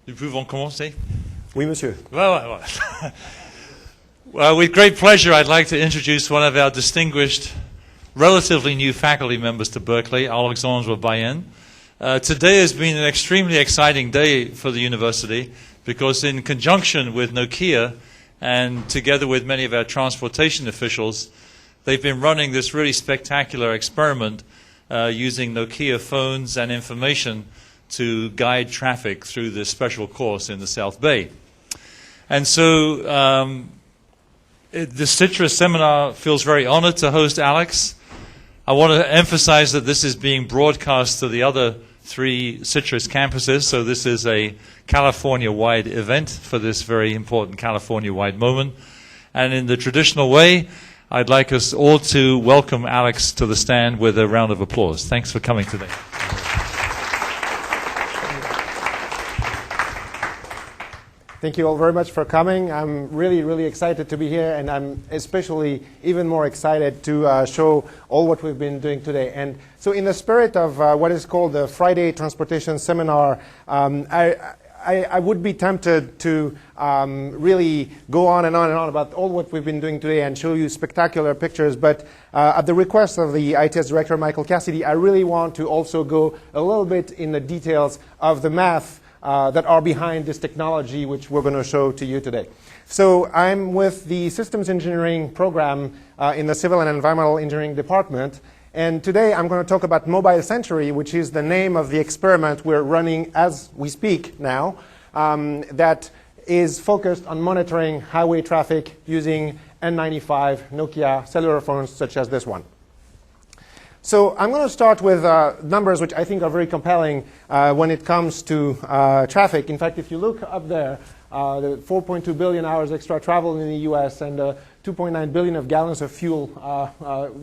Nous pouvons commencer? Oui, monsieur. Well, with great pleasure, I'd like to introduce one of our distinguished, relatively new faculty members to Berkeley, Alexandre Bayen. Today has been an extremely exciting day for the university because in conjunction with Nokia and together with many of our transportation officials, they've been running this really spectacular experiment using Nokia phones and information to guide traffic through this special course in the South Bay. And so the CITRIS seminar feels very honored to host Alex. I want to emphasize that this is being broadcast to the other 3 CITRIS campuses, so this is a California-wide event for this very important California-wide moment. And in the traditional way, I'd like us all to welcome Alex to the stand with a round of applause. Thanks for coming today. Thank you all very much for coming. I'm really, really excited to be here, and I'm especially even more excited to show all what we've been doing today. And so in the spirit of what is called the Friday Transportation Seminar, I would be tempted to really go on and on and on about all what we've been doing today and show you spectacular pictures. But at the request of the ITS director, Michael Cassidy, I really want to also go a little bit in the details of the math that are behind this technology, which we're going to show to you today. So I'm with the Systems Engineering program in the Civil and Environmental Engineering department. And today I'm going to talk about Mobile Century, which is the name of the experiment we're running as we speak now, that is focused on monitoring highway traffic using N95 Nokia cellular phones such as this one. So I'm going to start with numbers which I think are very compelling when it comes to traffic. In fact, if you look up there, the 4.2 billion hours extra travel in the US and 2.9 billion of gallons of fuel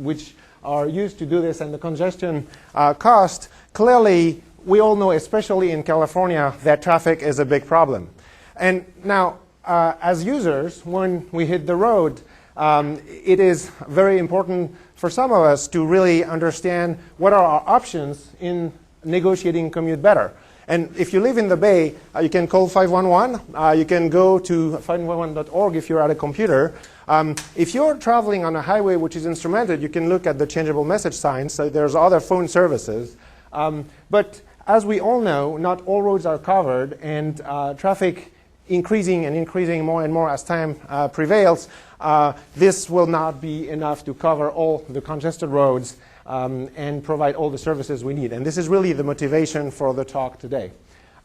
which are used to do this, and the congestion cost, clearly we all know, especially in California, that traffic is a big problem. And now, as users, when we hit the road, it is very important for some of us to really understand what are our options in negotiating commute better. And if you live in the Bay, you can call 511. You can go to 511.org if you're at a computer. If you're traveling on a highway which is instrumented, you can look at the changeable message signs. So there's other phone services. But as we all know, not all roads are covered, and traffic increasing and increasing more and more as time prevails. This will not be enough to cover all the congested roads and provide all the services we need. And this is really the motivation for the talk today.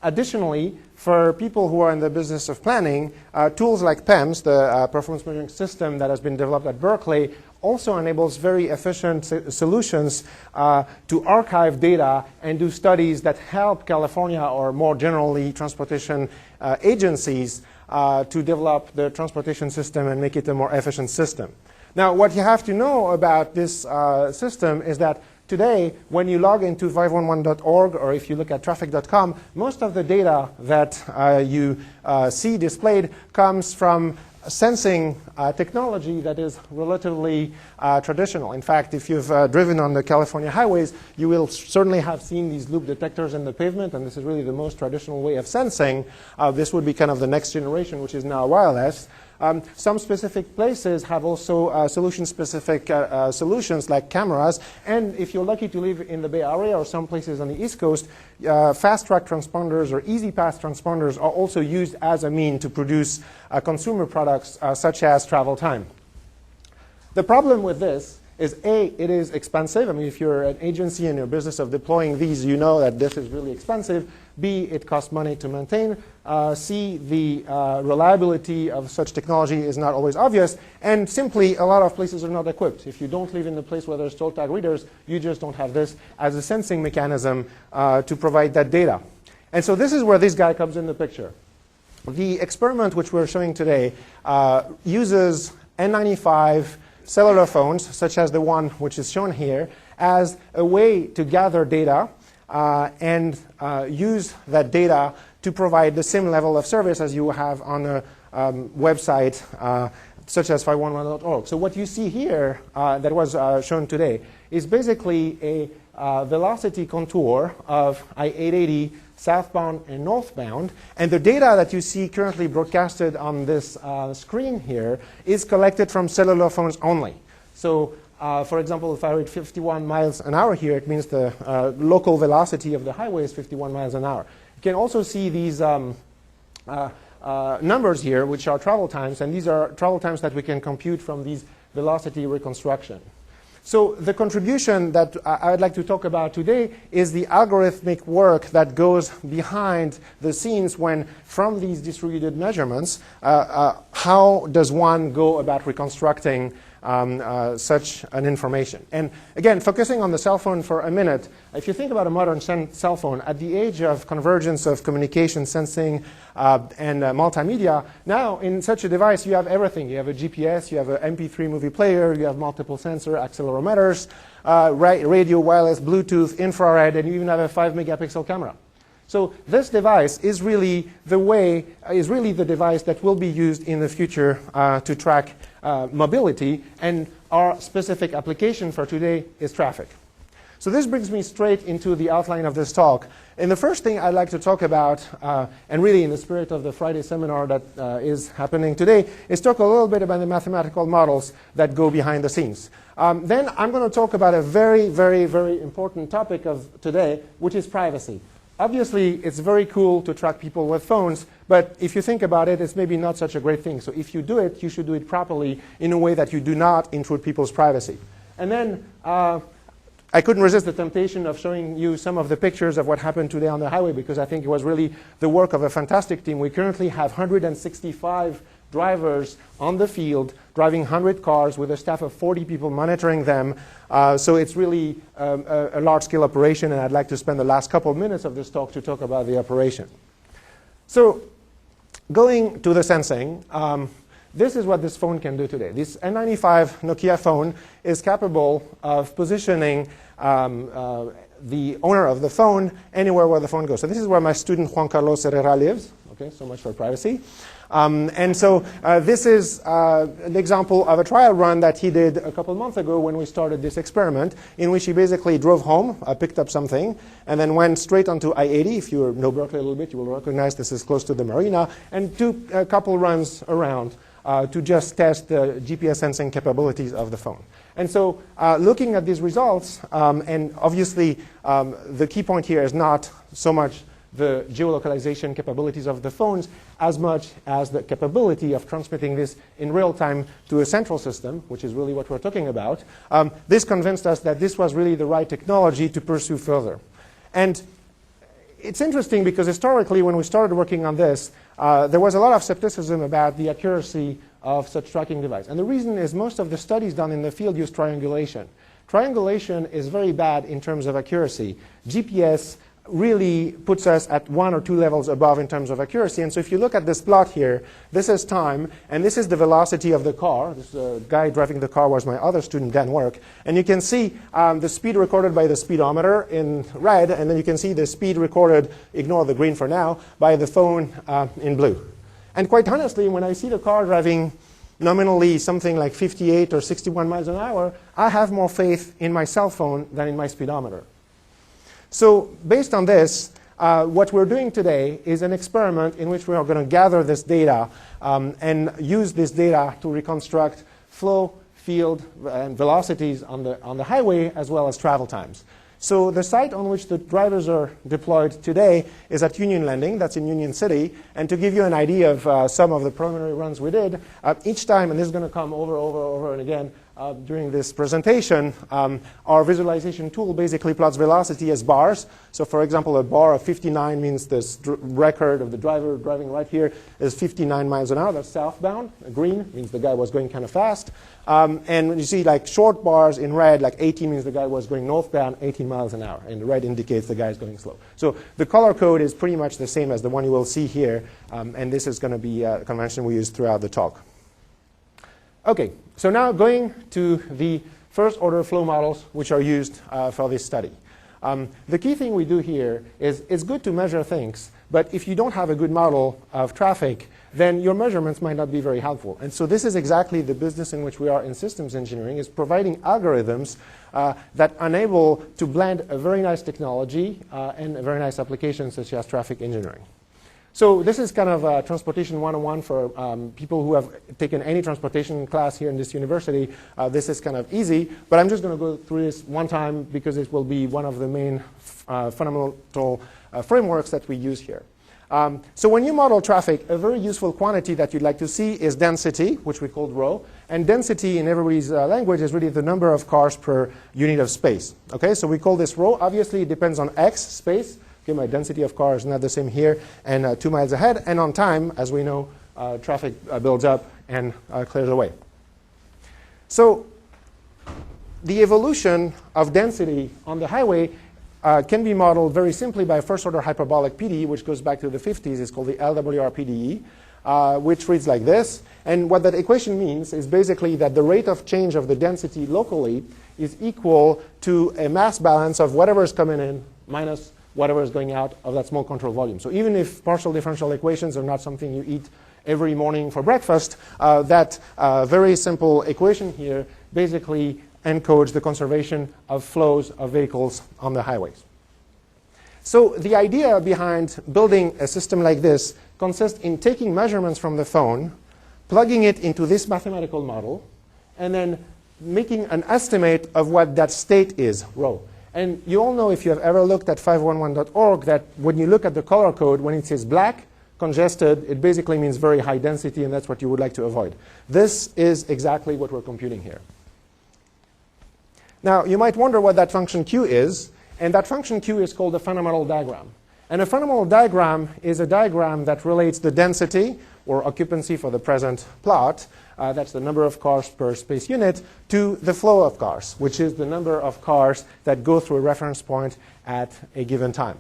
Additionally, for people who are in the business of planning, tools like PEMS, the performance measuring system that has been developed at Berkeley, also enables very efficient solutions to archive data and do studies that help California, or more generally transportation agencies, to develop the transportation system and make it a more efficient system. Now, what you have to know about this system is that today, when you log into 511.org, or if you look at traffic.com, most of the data that you see displayed comes from sensing technology that is relatively traditional. In fact, if you've driven on the California highways, you will certainly have seen these loop detectors in the pavement, and this is really the most traditional way of sensing. This would be kind of the next generation, which is now wireless. Some specific places have also solution-specific solutions like cameras. And if you're lucky to live in the Bay Area or some places on the East Coast, fast-track transponders or easy-pass transponders are also used as a mean to produce consumer products such as travel time. The problem with this is, A, it is expensive. I mean, if you're an agency in your business of deploying these, you know that this is really expensive. B, it costs money to maintain. C, the reliability of such technology is not always obvious. And simply, a lot of places are not equipped. If you don't live in the place where there's toll tag readers, you just don't have this as a sensing mechanism to provide that data. And so this is where this guy comes in the picture. The experiment which we're showing today uses N95 cellular phones, such as the one which is shown here, as a way to gather data and use that data to provide the same level of service as you have on a website such as 511.org. So what you see here that was shown today is basically a velocity contour of I-880 southbound and northbound. And the data that you see currently broadcasted on this screen here is collected from cellular phones only. So for example, if I read 51 miles an hour here, it means the local velocity of the highway is 51 miles an hour. You can also see these numbers here, which are travel times, and these are travel times that we can compute from these velocity reconstruction. So the contribution that I would like to talk about today is the algorithmic work that goes behind the scenes when, from these distributed measurements, how does one go about reconstructing such an information. And again, focusing on the cell phone for a minute, if you think about a modern cell phone, at the age of convergence of communication, sensing, and multimedia, now in such a device you have everything. You have a GPS, you have an MP3 movie player, you have multiple sensor accelerometers, radio, wireless, Bluetooth, infrared, and you even have a 5-megapixel camera. So this device is really the device that will be used in the future to track mobility, and our specific application for today is traffic. So this brings me straight into the outline of this talk. And the first thing I'd like to talk about, and really in the spirit of the Friday seminar that is happening today, is talk a little bit about the mathematical models that go behind the scenes. Then I'm going to talk about a very, very, very important topic of today, which is privacy. Obviously, it's very cool to track people with phones, but if you think about it, it's maybe not such a great thing. So if you do it, you should do it properly in a way that you do not intrude people's privacy. And then I couldn't resist the temptation of showing you some of the pictures of what happened today on the highway, because I think it was really the work of a fantastic team. We currently have 165 drivers on the field driving 100 cars with a staff of 40 people monitoring them. So it's really a large-scale operation, and I'd like to spend the last couple of minutes of this talk to talk about the operation. So going to the sensing, this is what this phone can do today. This N95 Nokia phone is capable of positioning the owner of the phone anywhere where the phone goes. So this is where my student Juan Carlos Herrera lives. Okay, so much for privacy. And so this is an example of a trial run that he did a couple months ago when we started this experiment, in which he basically drove home, picked up something, and then went straight onto I-80. If you know Berkeley a little bit, you will recognize this is close to the marina, and took a couple runs around to just test the GPS sensing capabilities of the phone. And so looking at these results, and obviously the key point here is not so much the geolocalization capabilities of the phones as much as the capability of transmitting this in real time to a central system, which is really what we're talking about. This convinced us that this was really the right technology to pursue further. And it's interesting because historically when we started working on this, there was a lot of skepticism about the accuracy of such tracking device. And the reason is most of the studies done in the field use triangulation. Triangulation is very bad in terms of accuracy. GPS really puts us at 1 or 2 levels above in terms of accuracy. And so if you look at this plot here, this is time, and this is the velocity of the car. This guy driving the car was my other student, Dan Work. And you can see the speed recorded by the speedometer in red, and then you can see the speed recorded, ignore the green for now, by the phone in blue. And quite honestly, when I see the car driving nominally something like 58 or 61 miles an hour, I have more faith in my cell phone than in my speedometer. So based on this, what we're doing today is an experiment in which we are going to gather this data and use this data to reconstruct flow, field, and velocities on the highway, as well as travel times. So the site on which the drivers are deployed today is at Union Landing. That's in Union City. And to give you an idea of some of the preliminary runs we did, each time, and this is going to come over and again during this presentation, our visualization tool basically plots velocity as bars. So for example, a bar of 59 means this record of the driver driving right here is 59 miles an hour. That's southbound. Green means the guy was going kind of fast. And when you see like short bars in red, like 80 means the guy was going northbound 18 miles an hour. And the red indicates the guy is going slow. So the color code is pretty much the same as the one you will see here. And this is going to be a convention we use throughout the talk. OK, so now going to the first order flow models which are used for this study. The key thing we do here is it's good to measure things. But if you don't have a good model of traffic, then your measurements might not be very helpful. And so this is exactly the business in which we are in systems engineering, is providing algorithms that enable to blend a very nice technology and a very nice application such as traffic engineering. So this is kind of transportation 101 for people who have taken any transportation class here in this university. This is kind of easy, but I'm just going to go through this one time because it will be one of the main fundamental frameworks that we use here. So when you model traffic, a very useful quantity that you'd like to see is density, which we called rho. And density in everybody's language is really the number of cars per unit of space. Okay, so we call this rho. Obviously, it depends on x, space. Okay, my density of cars is not the same here and 2 miles ahead. And on time, as we know, traffic builds up and clears away. So the evolution of density on the highway can be modeled very simply by first-order hyperbolic PDE, which goes back to the 50s. It's called the LWR PDE, which reads like this. And what that equation means is basically that the rate of change of the density locally is equal to a mass balance of whatever is coming in minus whatever is going out of that small control volume. So even if partial differential equations are not something you eat every morning for breakfast, that very simple equation here basically encodes the conservation of flows of vehicles on the highways. So the idea behind building a system like this consists in taking measurements from the phone, plugging it into this mathematical model, and then making an estimate of what that state is, rho. And you all know, if you have ever looked at 511.org, that when you look at the color code, when it says black, congested, it basically means very high density, and that's what you would like to avoid. This is exactly what we're computing here. Now, you might wonder what that function Q is, and that function Q is called a fundamental diagram. And a fundamental diagram is a diagram that relates the density, or occupancy for the present plot, that's the number of cars per space unit, to the flow of cars, which is the number of cars that go through a reference point at a given time.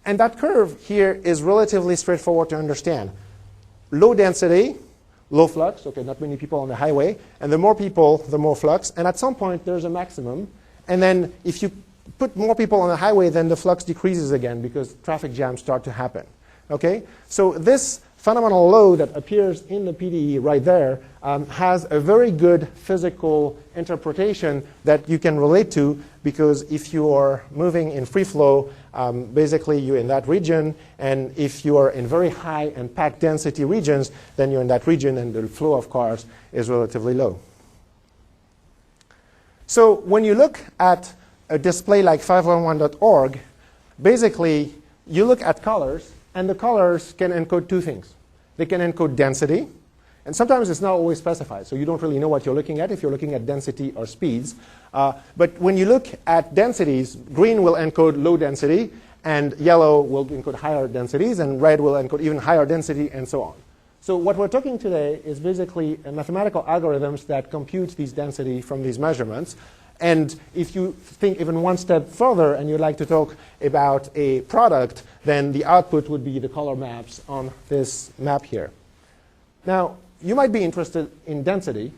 And that curve here is relatively straightforward to understand. Low density, low flux, okay, not many people on the highway, and the more people, the more flux, and at some point there's a maximum, and then if you put more people on the highway, then the flux decreases again because traffic jams start to happen. Okay? So this fundamental low that appears in the PDE right there has a very good physical interpretation that you can relate to, because if you are moving in free flow, basically you're in that region, and if you are in very high and packed density regions, then you're in that region and the flow of cars is relatively low. So when you look at a display like 511.org, basically you look at colors, and the colors can encode two things. They can encode density, and sometimes it's not always specified, so you don't really know what you're looking at if you're looking at density or speeds. But when you look at densities, green will encode low density, and yellow will encode higher densities, and red will encode even higher density, and so on. So what we're talking today is basically mathematical algorithms that compute these density from these measurements. And if you think even one step further and you'd like to talk about a product, then the output would be the color maps on this map here. Now, you might be interested in density,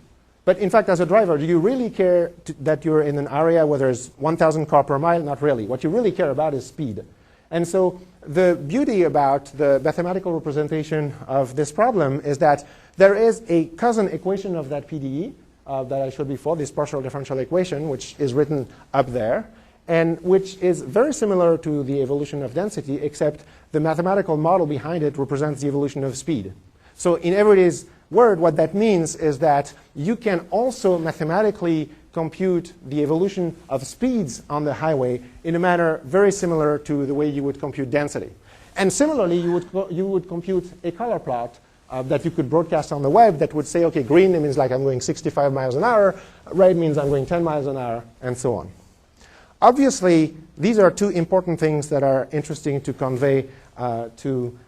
but in fact, as a driver, do you really care that you're in an area where there's 1,000 cars per mile? Not really. What you really care about is speed. And so the beauty about the mathematical representation of this problem is that there is a cousin equation of that PDE, that I showed before, this partial differential equation, which is written up there, and which is very similar to the evolution of density, except the mathematical model behind it represents the evolution of speed. So in everyday's word, what that means is that you can also mathematically compute the evolution of speeds on the highway in a manner very similar to the way you would compute density. And similarly, you would compute a color plot that you could broadcast on the web that would say, okay, green means like I'm going 65 miles an hour, red means I'm going 10 miles an hour, and so on. Obviously, these are two important things that are interesting to convey to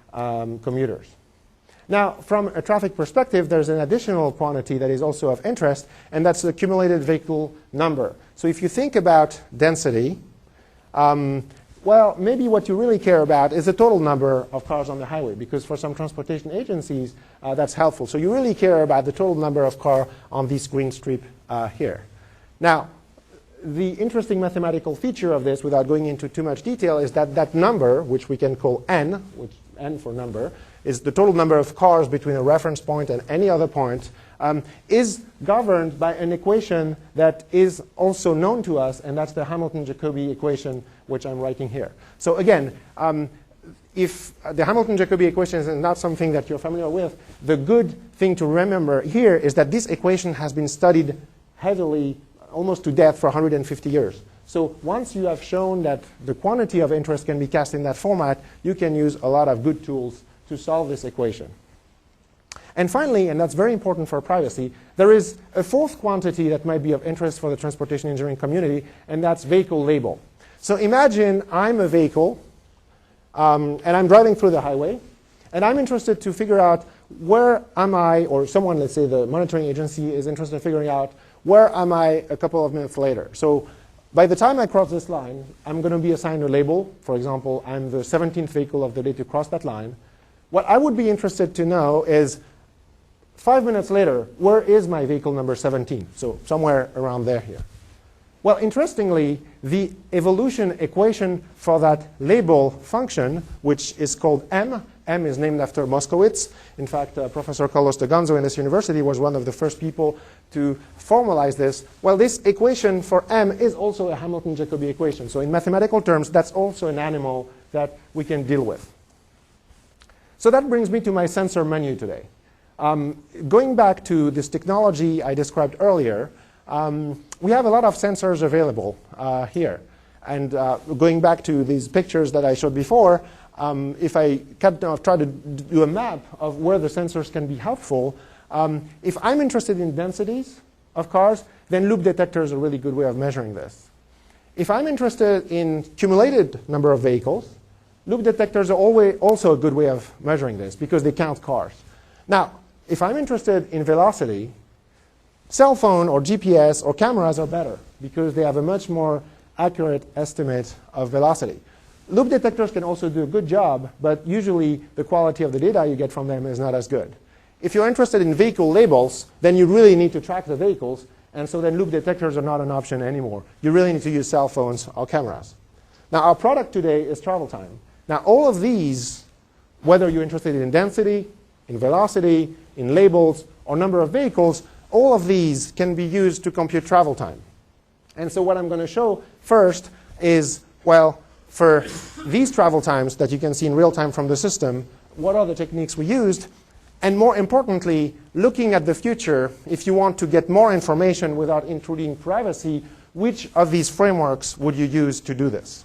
commuters. Now, from a traffic perspective, there's an additional quantity that is also of interest, and that's the accumulated vehicle number. So if you think about density, well, maybe what you really care about is the total number of cars on the highway, because for some transportation agencies, that's helpful. So you really care about the total number of cars on this green strip here. Now, the interesting mathematical feature of this, without going into too much detail, is that that number, which we can call n, which n for number, is the total number of cars between a reference point and any other point, is governed by an equation that is also known to us, and that's the Hamilton-Jacobi equation, which I'm writing here. So again, if the Hamilton-Jacobi equation is not something that you're familiar with, the good thing to remember here is that this equation has been studied heavily, almost to death, for 150 years. So once you have shown that the quantity of interest can be cast in that format, you can use a lot of good tools to solve this equation. And finally, and that's very important for privacy, there is a fourth quantity that might be of interest for the transportation engineering community, and that's vehicle label. So imagine I'm a vehicle, and I'm driving through the highway, and I'm interested to figure out where am I, or someone, let's say the monitoring agency, is interested in figuring out where am I a couple of minutes later. So by the time I cross this line, I'm going to be assigned a label. For example, I'm the 17th vehicle of the day to cross that line. What I would be interested to know is 5 minutes later, where is my vehicle number 17? So somewhere around there here. Well, interestingly, the evolution equation for that label function, which is called M is named after Moskowitz. In fact, Professor Carlos de Gonzo in this university was one of the first people to formalize this. Well, this equation for M is also a Hamilton-Jacobi equation. So in mathematical terms, that's also an animal that we can deal with. So that brings me to my sensor menu today. Going back to this technology I described earlier, we have a lot of sensors available here. And going back to these pictures that I showed before, if I try to do a map of where the sensors can be helpful, if I'm interested in densities of cars, then loop detector is a really good way of measuring this. If I'm interested in cumulated number of vehicles, loop detectors are also a good way of measuring this because they count cars. Now, if I'm interested in velocity, cell phone or GPS or cameras are better because they have a much more accurate estimate of velocity. Loop detectors can also do a good job, but usually the quality of the data you get from them is not as good. If you're interested in vehicle labels, then you really need to track the vehicles, and so then loop detectors are not an option anymore. You really need to use cell phones or cameras. Now, our product today is travel time. Now, all of these, whether you're interested in density, in velocity, in labels, or number of vehicles, all of these can be used to compute travel time. And so what I'm going to show first is, well, for these travel times that you can see in real time from the system, what are the techniques we used? And more importantly, looking at the future, if you want to get more information without intruding privacy, which of these frameworks would you use to do this?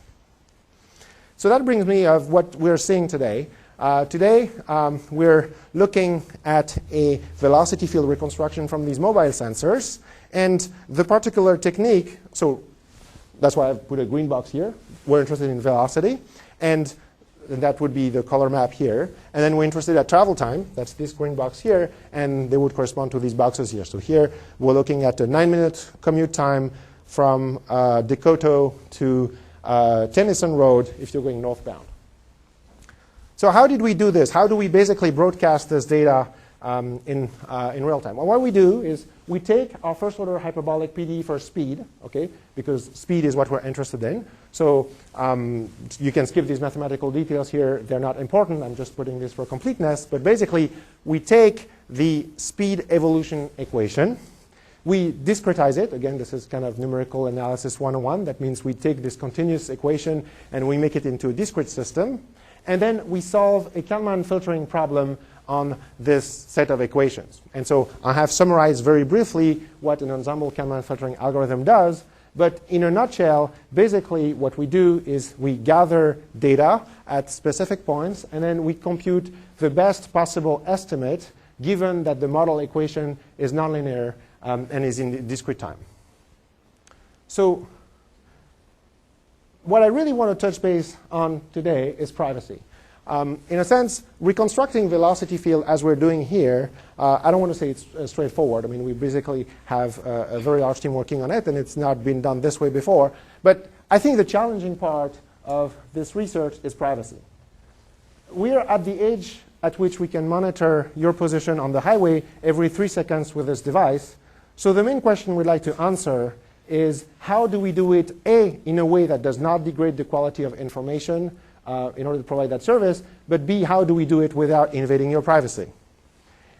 So that brings me of what we're seeing today. Today, we're looking at a velocity field reconstruction from these mobile sensors. And the particular technique, so that's why I've put a green box here. We're interested in velocity. And that would be the color map here. And then we're interested at travel time. That's this green box here. And they would correspond to these boxes here. So here, we're looking at a 9-minute commute time from Decoto to Tennyson Road if you're going northbound. So how did we do this? How do we basically broadcast this data in real time? Well, what we do is we take our first order hyperbolic PD for speed, okay, because speed is what we're interested in. So you can skip these mathematical details here. They're not important. I'm just putting this for completeness. But basically, we take the speed evolution equation. We discretize it. Again, this is kind of numerical analysis 101. That means we take this continuous equation and we make it into a discrete system. And then we solve a Kalman filtering problem on this set of equations. And so I have summarized very briefly what an ensemble Kalman filtering algorithm does. But in a nutshell, basically what we do is we gather data at specific points, and then we compute the best possible estimate given that the model equation is nonlinear and is in discrete time. So what I really want to touch base on today is privacy. In a sense, reconstructing velocity field as we're doing here, I don't want to say it's straightforward. I mean, we basically have a very large team working on it, and it's not been done this way before. But I think the challenging part of this research is privacy. We are at the age at which we can monitor your position on the highway every 3 seconds with this device. So the main question we'd like to answer is how do we do it, A, in a way that does not degrade the quality of information in order to provide that service, but B, how do we do it without invading your privacy?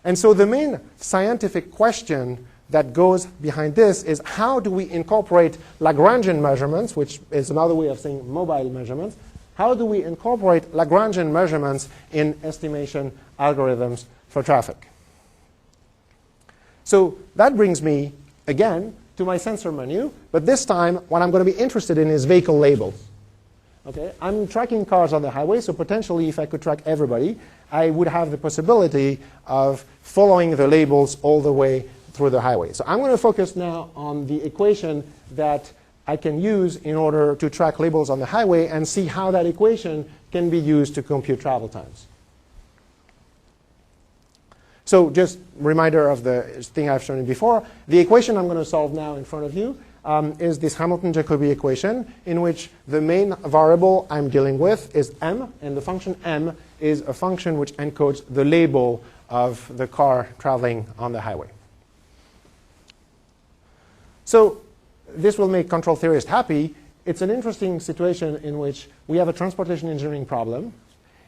And so the main scientific question that goes behind this is how do we incorporate Lagrangian measurements, which is another way of saying mobile measurements. How do we incorporate Lagrangian measurements in estimation algorithms for traffic? So that brings me, again, to my sensor menu. But this time, what I'm going to be interested in is vehicle labels. Okay? I'm tracking cars on the highway, so potentially if I could track everybody, I would have the possibility of following the labels all the way through the highway. So I'm going to focus now on the equation that I can use in order to track labels on the highway and see how that equation can be used to compute travel times. So just a reminder of the thing I've shown you before. The equation I'm going to solve now in front of you is this Hamilton-Jacobi equation in which the main variable I'm dealing with is m, and the function m is a function which encodes the label of the car traveling on the highway. So this will make control theorists happy. It's an interesting situation in which we have a transportation engineering problem,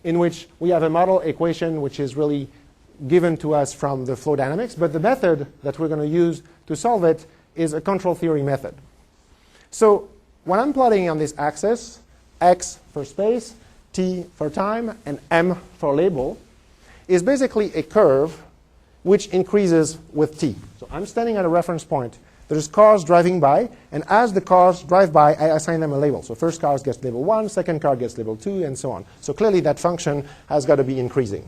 in which we have a model equation which is really given to us from the flow dynamics, but the method that we're going to use to solve it is a control theory method. So what I'm plotting on this axis, x for space, t for time, and m for label, is basically a curve which increases with t. So I'm standing at a reference point. There's cars driving by, and as the cars drive by, I assign them a label. So first car gets label 1, second car gets label 2, and so on. So clearly that function has got to be increasing.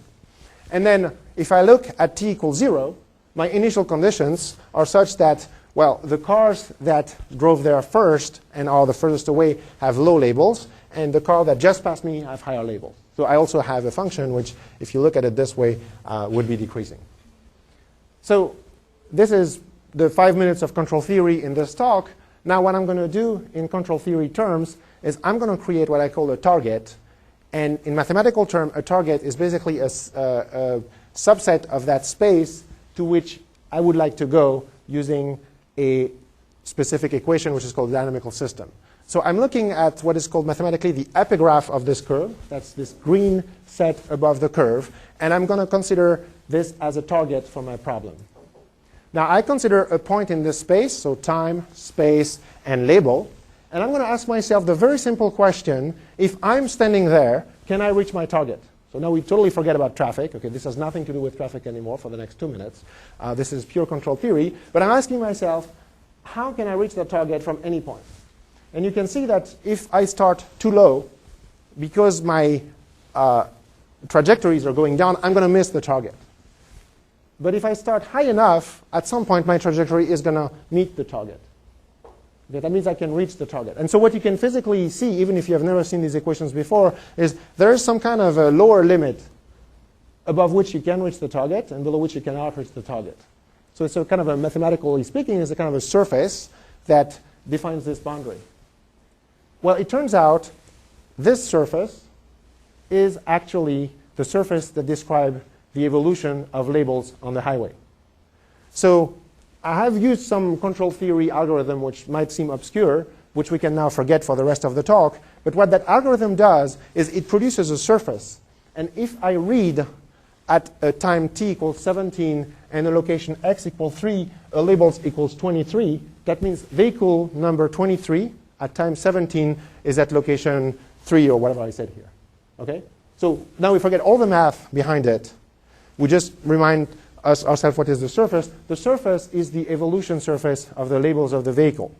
And then if I look at t equals 0, my initial conditions are such that, well, the cars that drove there first and are the furthest away have low labels, and the car that just passed me have higher labels. So I also have a function which, if you look at it this way, would be decreasing. So this is the 5 minutes of control theory in this talk. Now what I'm going to do in control theory terms is I'm going to create what I call a target. And in mathematical terms, a target is basically a subset of that space to which I would like to go using a specific equation which is called dynamical system. So I'm looking at what is called mathematically the epigraph of this curve. That's this green set above the curve. And I'm going to consider this as a target for my problem. Now I consider a point in this space, so time, space, and label. And I'm going to ask myself the very simple question, if I'm standing there, can I reach my target? So now we totally forget about traffic. Okay, this has nothing to do with traffic anymore for the next 2 minutes. This is pure control theory. But I'm asking myself, how can I reach the target from any point? And you can see that if I start too low, because my trajectories are going down, I'm going to miss the target. But if I start high enough, at some point my trajectory is going to meet the target. Okay, that means I can reach the target. And so what you can physically see, even if you have never seen these equations before, is there is some kind of a lower limit above which you can reach the target and below which you cannot reach the target. So it's a kind of a, mathematically speaking, is a kind of a surface that defines this boundary. Well, it turns out this surface is actually the surface that describes the evolution of labels on the highway. So I have used some control theory algorithm which might seem obscure, which we can now forget for the rest of the talk. But what that algorithm does is it produces a surface. And if I read at a time t equals 17 and a location x equals 3, a labels equals 23, that means vehicle number 23 at time 17 is at location 3 or whatever I said here. Okay? So now we forget all the math behind it. We just remind ourselves what is the surface. The surface is the evolution surface of the labels of the vehicle.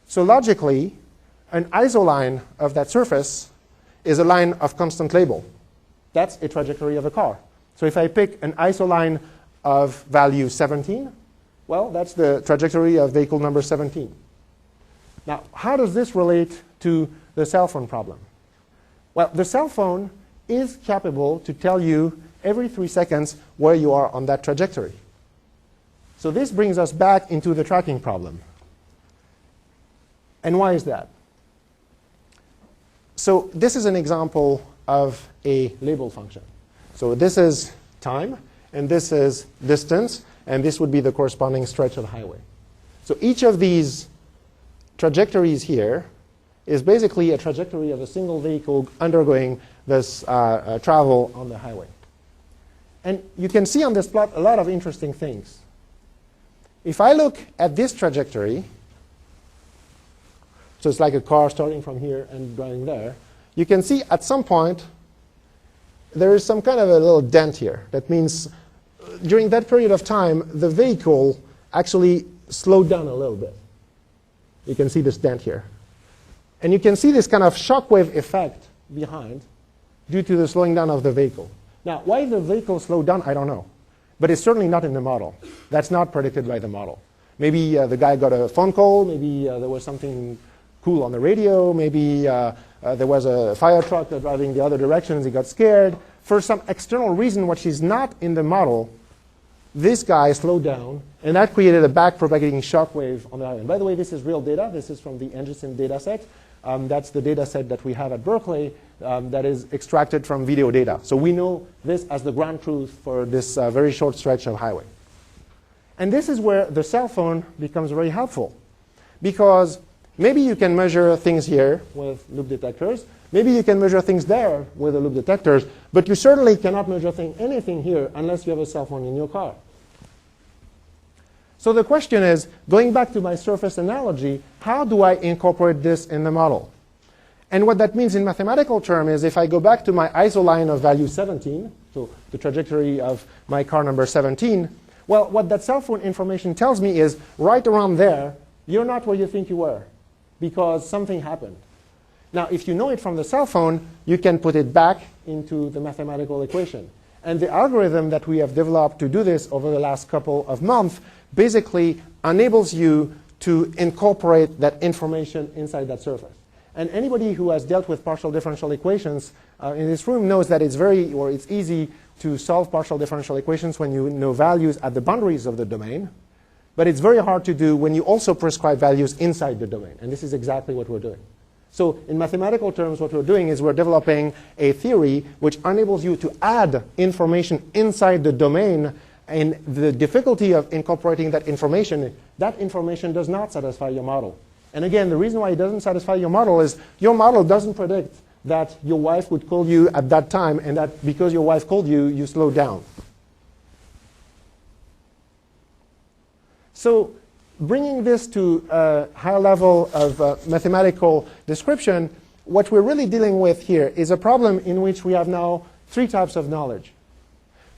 So logically, an isoline of that surface is a line of constant label. That's a trajectory of a car. So if I pick an isoline of value 17, well, that's the trajectory of vehicle number 17. Now, how does this relate to the cell phone problem? Well, the cell phone is capable to tell you every 3 seconds where you are on that trajectory. So this brings us back into the tracking problem. And why is that? So this is an example of a label function. So this is time, and this is distance, and this would be the corresponding stretch of the highway. So each of these trajectories here is basically a trajectory of a single vehicle undergoing this travel on the highway. And you can see on this plot a lot of interesting things. If I look at this trajectory, so it's like a car starting from here and driving there, you can see at some point there is some kind of a little dent here. That means during that period of time, the vehicle actually slowed down a little bit. You can see this dent here. And you can see this kind of shockwave effect behind due to the slowing down of the vehicle. Now, why the vehicle slowed down, I don't know. But it's certainly not in the model. That's not predicted by the model. Maybe the guy got a phone call. Maybe there was something cool on the radio. Maybe there was a fire truck driving the other directions. He got scared. For some external reason, which is not in the model, this guy slowed down, and that created a back-propagating shock wave on the highway. And by the way, this is real data. This is from the NGSIM data set. That's the data set that we have at Berkeley that is extracted from video data. So we know this as the ground truth for this very short stretch of highway. And this is where the cell phone becomes very helpful, because maybe you can measure things here with loop detectors. Maybe you can measure things there with the loop detectors, but you certainly cannot measure anything here unless you have a cell phone in your car. So the question is, going back to my surface analogy, how do I incorporate this in the model? And what that means in mathematical terms is if I go back to my isoline of value 17, so the trajectory of my car number 17, well, what that cell phone information tells me is right around there, you're not where you think you were because something happened. Now, if you know it from the cell phone, you can put it back into the mathematical equation. And the algorithm that we have developed to do this over the last couple of months basically enables you to incorporate that information inside that surface. And anybody who has dealt with partial differential equations in this room knows that it's easy to solve partial differential equations when you know values at the boundaries of the domain. But it's very hard to do when you also prescribe values inside the domain. And this is exactly what we're doing. So in mathematical terms, what we're doing is we're developing a theory which enables you to add information inside the domain. And the difficulty of incorporating that information does not satisfy your model. And again, the reason why it doesn't satisfy your model is your model doesn't predict that your wife would call you at that time, and that because your wife called you, you slowed down. So bringing this to a high level of mathematical description, what we're really dealing with here is a problem in which we have now three types of knowledge.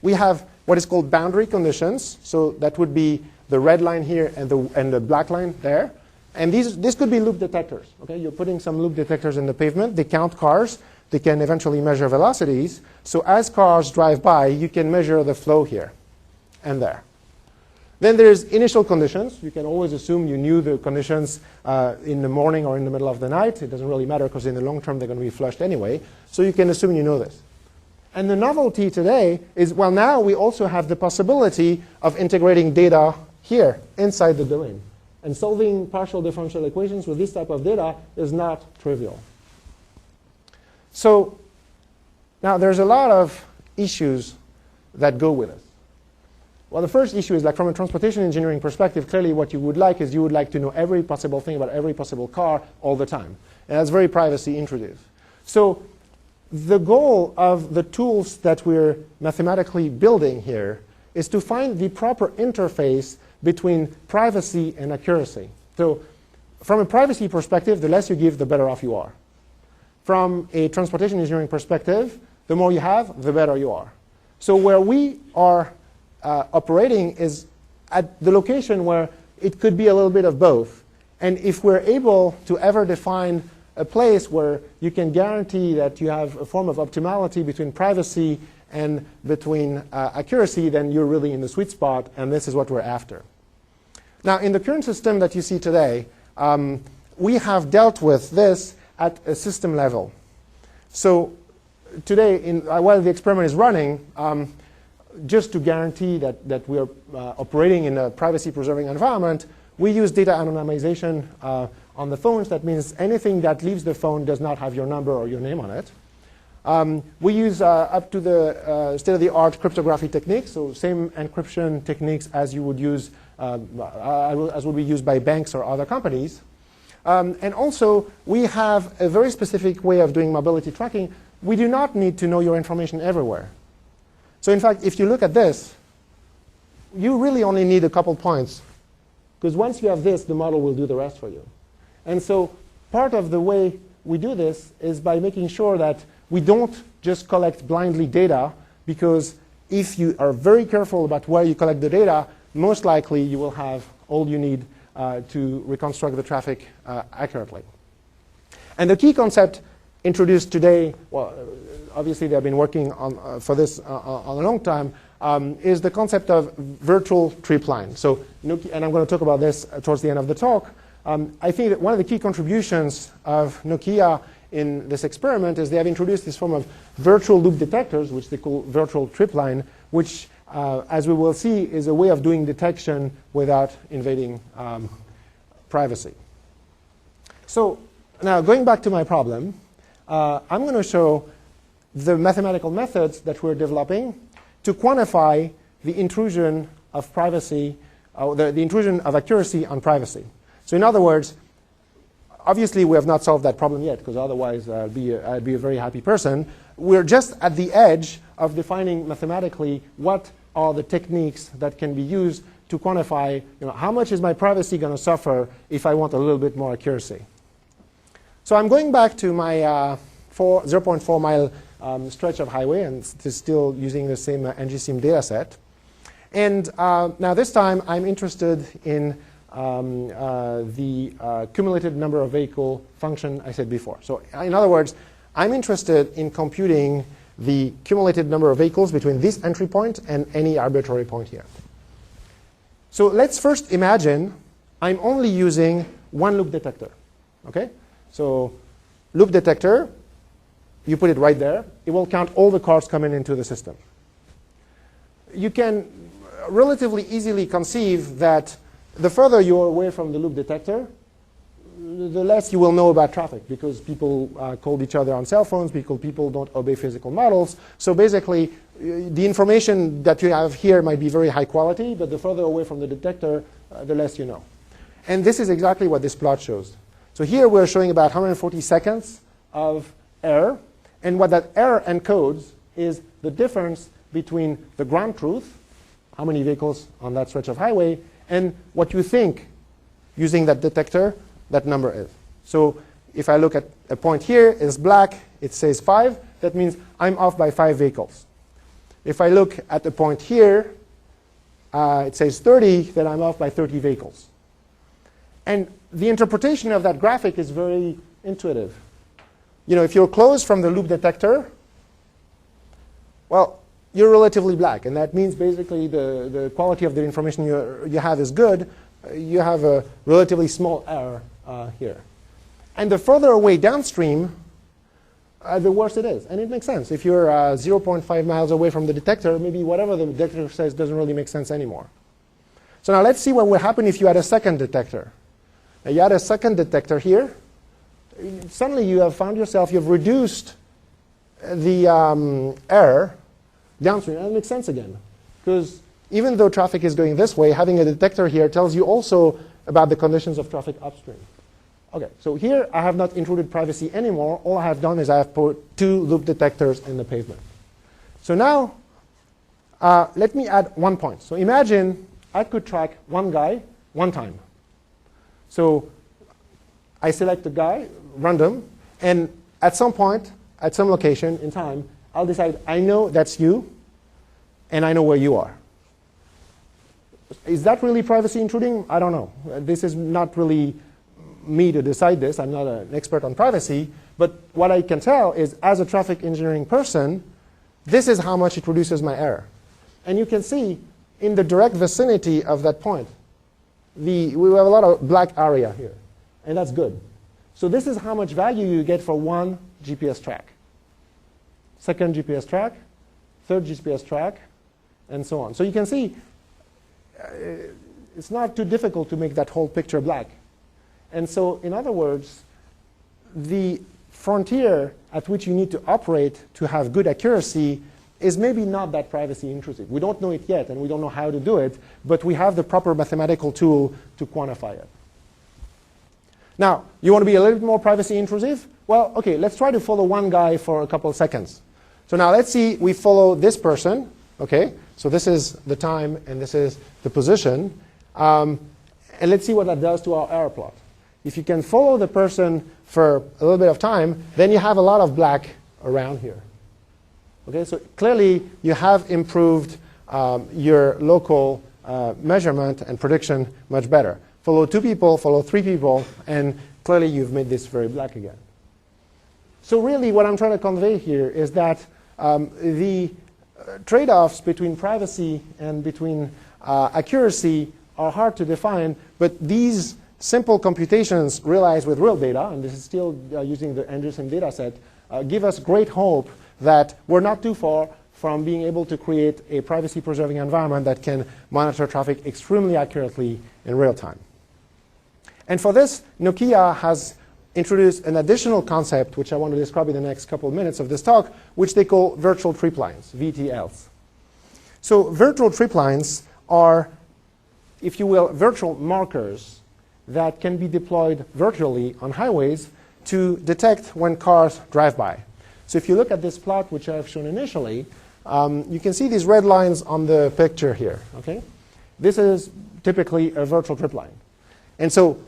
We have what is called boundary conditions. So that would be the red line here and the black line there. And this could be loop detectors. Okay? You're putting some loop detectors in the pavement. They count cars. They can eventually measure velocities. So as cars drive by, you can measure the flow here and there. Then there's initial conditions. You can always assume you knew the conditions in the morning or in the middle of the night. It doesn't really matter because in the long term they're going to be flushed anyway. So you can assume you know this. And the novelty today is, well, now we also have the possibility of integrating data here inside the domain. And solving partial differential equations with this type of data is not trivial. So now there's a lot of issues that go with it. Well, the first issue is, like, from a transportation engineering perspective, clearly what you would like is you would like to know every possible thing about every possible car all the time. And that's very privacy intrusive. So the goal of the tools that we're mathematically building here is to find the proper interface between privacy and accuracy. So from a privacy perspective, the less you give, the better off you are. From a transportation engineering perspective, the more you have, the better you are. So where we are operating is at the location where it could be a little bit of both. And if we're able to ever define a place where you can guarantee that you have a form of optimality between privacy and between accuracy, then you're really in the sweet spot, and this is what we're after. Now, in the current system that you see today, we have dealt with this at a system level. So today, while the experiment is running, just to guarantee that we're operating in a privacy-preserving environment, we use data anonymization on the phones. That means anything that leaves the phone does not have your number or your name on it. We use up to the state-of-the-art cryptography techniques, so same encryption techniques as you would use, as would be used by banks or other companies. And also, we have a very specific way of doing mobility tracking. We do not need to know your information everywhere. So in fact, if you look at this, you really only need a couple points. Because once you have this, the model will do the rest for you. And so part of the way we do this is by making sure that we don't just collect blindly data, because if you are very careful about where you collect the data, most likely you will have all you need to reconstruct the traffic accurately. And the key concept introduced today, well, obviously they've been working on, for this on a long time, is the concept of virtual tripline. So, and I'm going to talk about this towards the end of the talk. I think that one of the key contributions of Nokia in this experiment is they have introduced this form of virtual loop detectors, which they call virtual tripline, which, as we will see, is a way of doing detection without invading privacy. So now, going back to my problem, I'm going to show the mathematical methods that we're developing to quantify the intrusion of privacy, the intrusion of accuracy on privacy. So in other words, obviously we have not solved that problem yet, because otherwise I'd be a very happy person. We're just at the edge of defining mathematically what are the techniques that can be used to quantify, how much is my privacy going to suffer if I want a little bit more accuracy. So I'm going back to my 0.4 mile stretch of highway, and still using the same ngSim data set. And now this time I'm interested in the cumulative number of vehicle function I said before. So in other words, I'm interested in computing the cumulative number of vehicles between this entry point and any arbitrary point here. So let's first imagine I'm only using one loop detector. Okay? So loop detector, you put it right there. It will count all the cars coming into the system. You can relatively easily conceive that the further you're away from the loop detector, the less you will know about traffic, because people call each other on cell phones, people don't obey physical models. So basically, the information that you have here might be very high quality, but the further away from the detector, the less you know. And this is exactly what this plot shows. So here we're showing about 140 seconds of error. And what that error encodes is the difference between the ground truth, how many vehicles on that stretch of highway, and what you think, using that detector, that number is. So if I look at a point here, it's black, it says 5. That means I'm off by 5 vehicles. If I look at a point here, it says 30, then I'm off by 30 vehicles. And the interpretation of that graphic is very intuitive. If you're close from the loop detector, well, you're relatively black. And that means basically the quality of the information you have is good. You have a relatively small error here. And the further away downstream, the worse it is. And it makes sense. If you're 0.5 miles away from the detector, maybe whatever the detector says doesn't really make sense anymore. So now let's see what would happen if you had a second detector. Now you had a second detector here. Suddenly you have found yourself, you've reduced the error downstream. And it makes sense again. Because even though traffic is going this way, having a detector here tells you also about the conditions of traffic upstream. OK, so here I have not intruded privacy anymore. All I have done is I have put 2 loop detectors in the pavement. So now let me add 1 point. So imagine I could track one guy one time. So I select a guy, random, and at some point, at some location in time, I'll decide, I know that's you, and I know where you are. Is that really privacy intruding? I don't know. This is not really me to decide this. I'm not an expert on privacy. But what I can tell is, as a traffic engineering person, this is how much it reduces my error. And you can see, in the direct vicinity of that point, we have a lot of black area here. And that's good. So this is how much value you get for one GPS track. Second GPS track, third GPS track, and so on. So you can see it's not too difficult to make that whole picture black. And so, in other words, the frontier at which you need to operate to have good accuracy is maybe not that privacy intrusive. We don't know it yet, and we don't know how to do it, but we have the proper mathematical tool to quantify it. Now, you want to be a little bit more privacy intrusive? Well, OK, let's try to follow one guy for a couple of seconds. So now let's see, we follow this person. OK, so this is the time, and this is the position. And let's see what that does to our error plot. If you can follow the person for a little bit of time, then you have a lot of black around here. OK, so clearly, you have improved your local measurement and prediction much better. Follow 2 people, follow 3 people, and clearly, you've made this very black again. So really, what I'm trying to convey here is that the trade-offs between privacy and between accuracy are hard to define, but these simple computations realized with real data, and this is still using the Anderson data set, give us great hope that we're not too far from being able to create a privacy-preserving environment that can monitor traffic extremely accurately in real time. And for this, Nokia has introduced an additional concept, which I want to describe in the next couple of minutes of this talk, which they call virtual triplines, VTLs. So virtual triplines are, if you will, virtual markers that can be deployed virtually on highways to detect when cars drive by. So if you look at this plot, which I've shown initially, you can see these red lines on the picture here. Okay? This is typically a virtual tripline. And so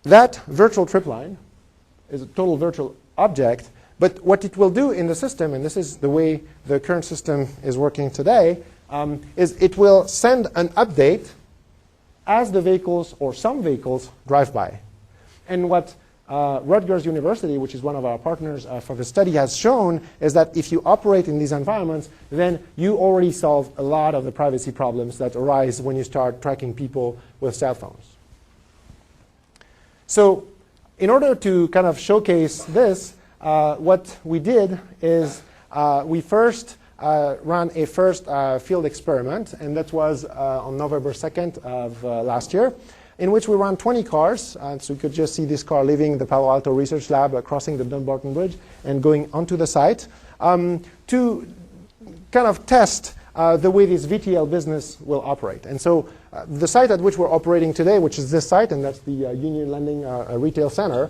that virtual tripline is a total virtual object. But what it will do in the system, and this is the way the current system is working today, is it will send an update as the vehicles or some vehicles drive by. And what Rutgers University, which is one of our partners for the study, has shown is that if you operate in these environments, then you already solve a lot of the privacy problems that arise when you start tracking people with cell phones. So in order to kind of showcase this, what we did is we first ran a first field experiment, and that was on November 2nd of last year, in which we ran 20 cars. So you could just see this car leaving the Palo Alto Research Lab, crossing the Dumbarton Bridge, and going onto the site to kind of test the way this VTL business will operate. And so the site at which we're operating today, which is this site, and that's the Union Landing Retail Center,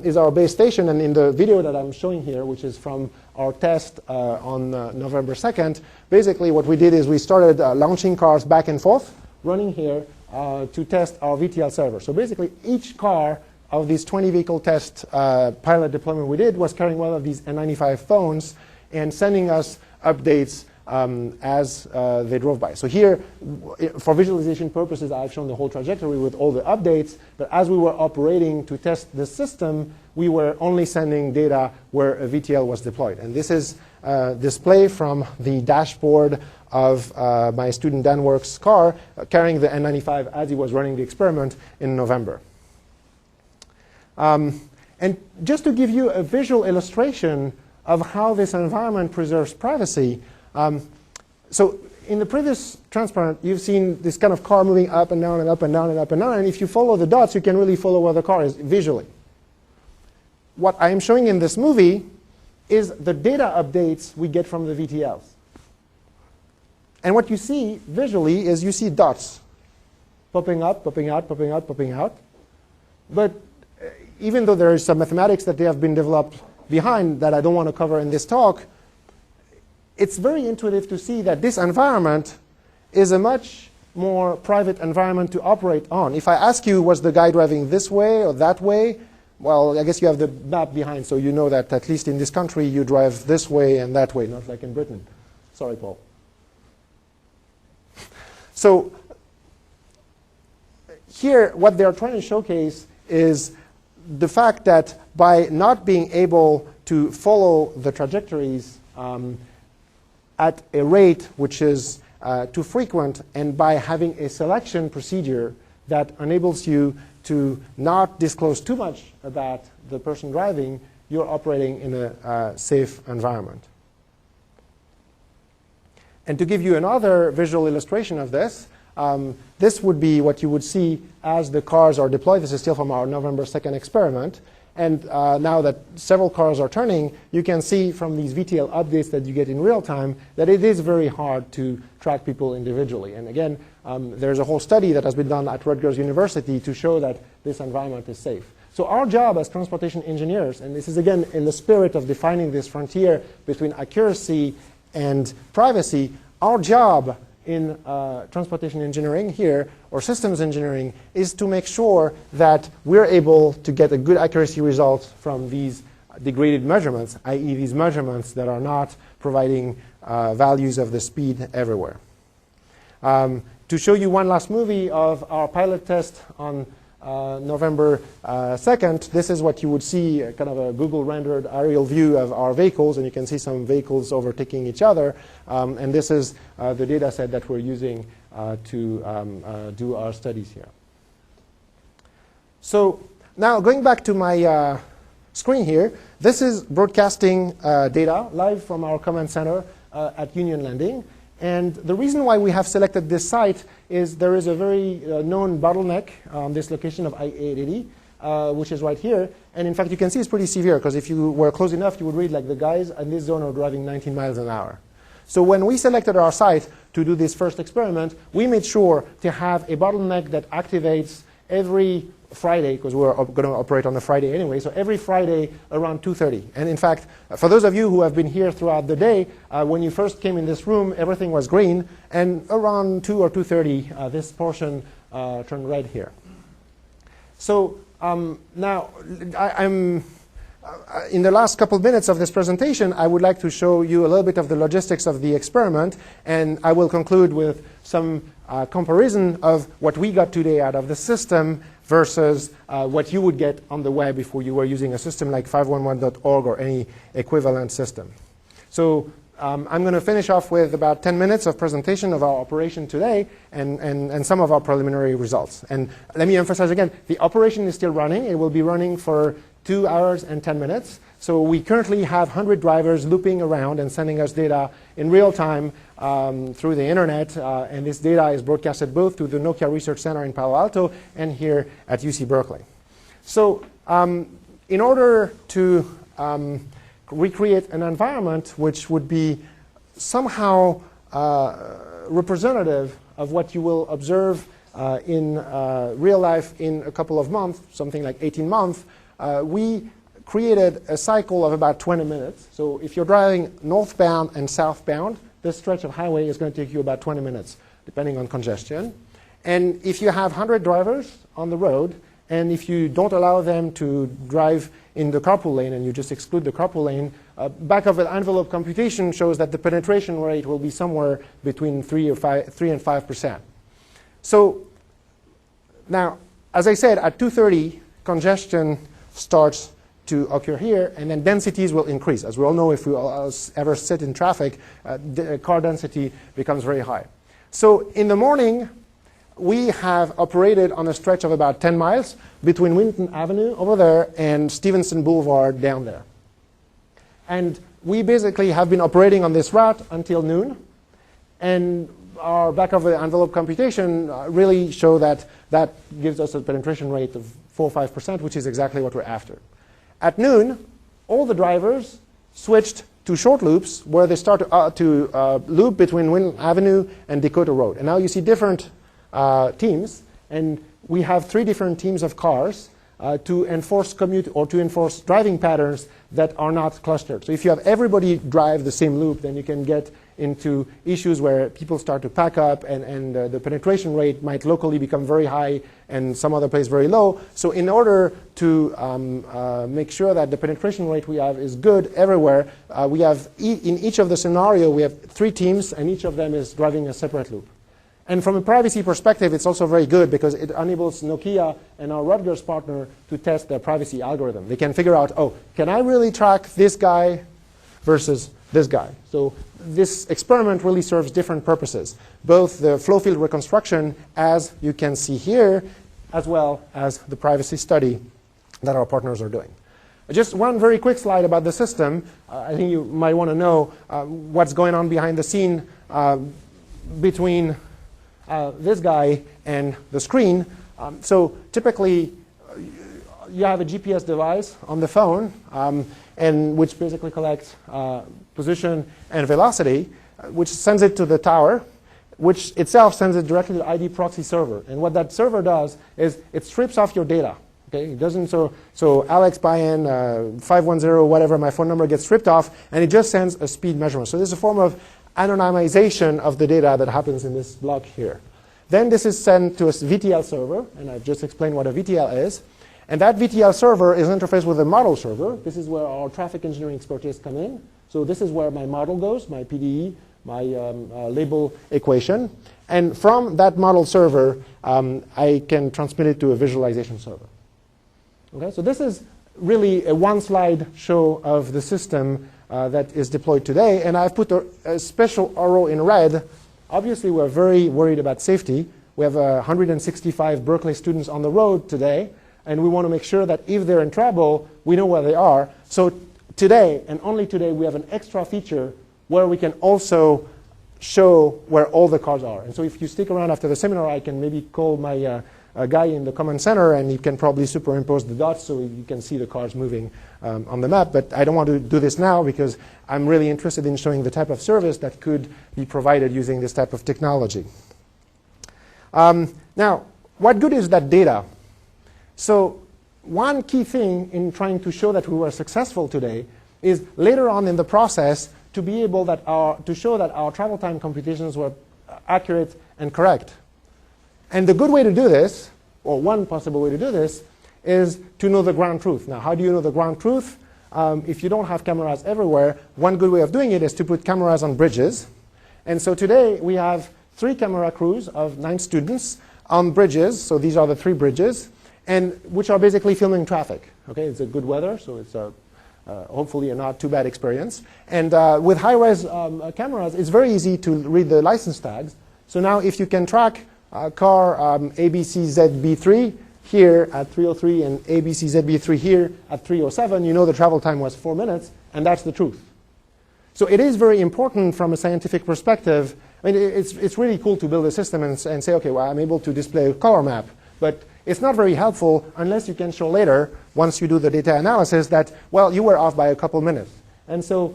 is our base station. And in the video that I'm showing here, which is from our test on November 2nd, basically what we did is we started launching cars back and forth, running here to test our VTL server. So basically, each car of these 20 vehicle test pilot deployment we did was carrying one of these N95 phones and sending us updates as they drove by. So here, for visualization purposes, I've shown the whole trajectory with all the updates. But as we were operating to test the system, we were only sending data where a VTL was deployed. And this is a display from the dashboard of my student Dan Work's car carrying the N95 as he was running the experiment in November. And just to give you a visual illustration of how this environment preserves privacy, so in the previous transparent, you've seen this kind of car moving up and down and up and down and up and down. And if you follow the dots, you can really follow where the car is visually. What I am showing in this movie is the data updates we get from the VTLs. And what you see visually is you see dots popping up, popping out, popping out, popping out. But even though there is some mathematics that they have been developed behind that I don't want to cover in this talk, it's very intuitive to see that this environment is a much more private environment to operate on. If I ask you, was the guy driving this way or that way? Well, I guess you have the map behind, so you know that at least in this country, you drive this way and that way, not like in Britain. Sorry, Paul. So here, what they're trying to showcase is the fact that by not being able to follow the trajectories at a rate which is too frequent, and by having a selection procedure that enables you to not disclose too much about the person driving, you're operating in a safe environment. And to give you another visual illustration of this, this would be what you would see as the cars are deployed. This is still from our November 2nd experiment. And now that several cars are turning, you can see from these VTL updates that you get in real time that it is very hard to track people individually. And again, there's a whole study that has been done at Rutgers University to show that this environment is safe. So our job as transportation engineers, and this is again in the spirit of defining this frontier between accuracy and privacy, our job in transportation engineering here, or systems engineering, is to make sure that we're able to get a good accuracy result from these degraded measurements, i.e. these measurements that are not providing values of the speed everywhere. To show you one last movie of our pilot test on November 2nd, this is what you would see, kind of a Google rendered aerial view of our vehicles, and you can see some vehicles overtaking each other. And this is the data set that we're using to do our studies here. So now going back to my screen here, this is broadcasting data live from our command center at Union Landing. And the reason why we have selected this site is there is a very known bottleneck on this location of I-880, which is right here. And in fact, you can see it's pretty severe, because if you were close enough, you would read like the guys in this zone are driving 19 miles an hour. So when we selected our site to do this first experiment, we made sure to have a bottleneck that activates every Friday, because we're going to operate on a Friday anyway, so every Friday around 2:30. And in fact, for those of you who have been here throughout the day, when you first came in this room, everything was green, and around 2 or 2:30, this portion turned red here. So now, in the last couple minutes of this presentation, I would like to show you a little bit of the logistics of the experiment, and I will conclude with some comparison of what we got today out of the system versus what you would get on the web if you were using a system like 511.org or any equivalent system. So I'm going to finish off with about 10 minutes of presentation of our operation today and some of our preliminary results. And let me emphasize again, the operation is still running. It will be running for 2 hours and 10 minutes. So we currently have 100 drivers looping around and sending us data in real time through the internet. And this data is broadcasted both to the Nokia Research Center in Palo Alto and here at UC Berkeley. So in order to recreate an environment which would be somehow representative of what you will observe in real life in a couple of months, something like 18 months, we created a cycle of about 20 minutes. So if you're driving northbound and southbound, this stretch of highway is going to take you about 20 minutes, depending on congestion. And if you have 100 drivers on the road, and if you don't allow them to drive in the carpool lane and you just exclude the carpool lane, back of the envelope computation shows that the penetration rate will be somewhere between 3 and 5%. So now, as I said, at 2:30, congestion starts to occur here, and then densities will increase. As we all know, if we ever sit in traffic, the car density becomes very high. So in the morning, we have operated on a stretch of about 10 miles between Winton Avenue over there and Stevenson Boulevard down there. And we basically have been operating on this route until noon. And our back of the envelope computation really show that that gives us a penetration rate of 4 or 5%, which is exactly what we're after. At noon, all the drivers switched to short loops where they start to loop between Winton Avenue and Dakota Road. And now you see different teams, and we have 3 different teams of cars to enforce commute or to enforce driving patterns that are not clustered. So if you have everybody drive the same loop, then you can get into issues where people start to pack up and the penetration rate might locally become very high and some other place very low. So in order to make sure that the penetration rate we have is good everywhere, we have in each of the scenario we have 3 teams, and each of them is driving a separate loop. And from a privacy perspective, it's also very good because it enables Nokia and our Rutgers partner to test their privacy algorithm. They can figure out, oh, can I really track this guy versus this guy? So this experiment really serves different purposes, both the flow field reconstruction, as you can see here, as well as the privacy study that our partners are doing. Just one very quick slide about the system. I think you might want to know what's going on behind the scene between this guy and the screen. So typically, you have a GPS device on the phone, and which basically collects position and velocity, which sends it to the tower, which itself sends it directly to the ID proxy server. And what that server does is it strips off your data. Okay, it doesn't. So Alex Bayen 510 whatever, my phone number gets stripped off, and it just sends a speed measurement. So there's a form of anonymization of the data that happens in this block here. Then this is sent to a VTL server, and I've just explained what a VTL is. And that VTL server is interfaced with a model server. This is where our traffic engineering expertise come in. So this is where my model goes, my PDE, my label equation. And from that model server, I can transmit it to a visualization server. Okay, so this is really a one-slide show of the system that is deployed today. And I've put a special arrow in red. Obviously, we're very worried about safety. We have 165 Berkeley students on the road today. And we want to make sure that if they're in trouble, we know where they are. So today, and only today, we have an extra feature where we can also show where all the cars are. And so if you stick around after the seminar, I can maybe call my guy in the command center, and he can probably superimpose the dots so you can see the cars moving on the map. But I don't want to do this now because I'm really interested in showing the type of service that could be provided using this type of technology. Now, what good is that data? So one key thing in trying to show that we were successful today is later on in the process to be able to show that our travel time computations were accurate and correct. And the good way to do this, or one possible way to do this, is to know the ground truth. Now, how do you know the ground truth? If you don't have cameras everywhere, one good way of doing it is to put cameras on bridges. And so today we have 3 camera crews of 9 students on bridges. So these are the 3 bridges, and which are basically filming traffic. Okay, it's a good weather, so it's hopefully a not too bad experience. And with high-res cameras, it's very easy to read the license tags. So now if you can track car ABCZB3 here at 3:03 and ABCZB3 here at 3:07, you know the travel time was 4 minutes, and that's the truth. So it is very important from a scientific perspective. I mean, it's really cool to build a system and say, okay, well, I'm able to display a color map. But it's not very helpful unless you can show later, once you do the data analysis, that, well, you were off by a couple minutes. And so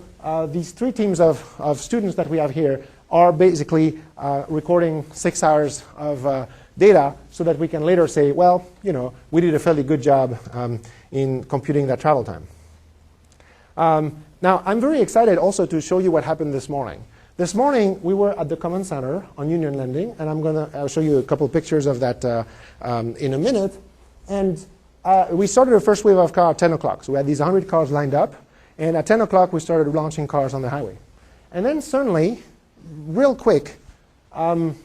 these 3 teams of students that we have here are basically recording 6 hours of data so that we can later say, well, you know, we did a fairly good job in computing that travel time. Now, I'm very excited also to show you what happened this morning. This morning, we were at the Command Center on Union Landing, and I'll show you a couple pictures of that in a minute. And we started the first wave of cars at 10 o'clock. So we had these 100 cars lined up, and at 10 o'clock, we started launching cars on the highway. And then suddenly, real quick, some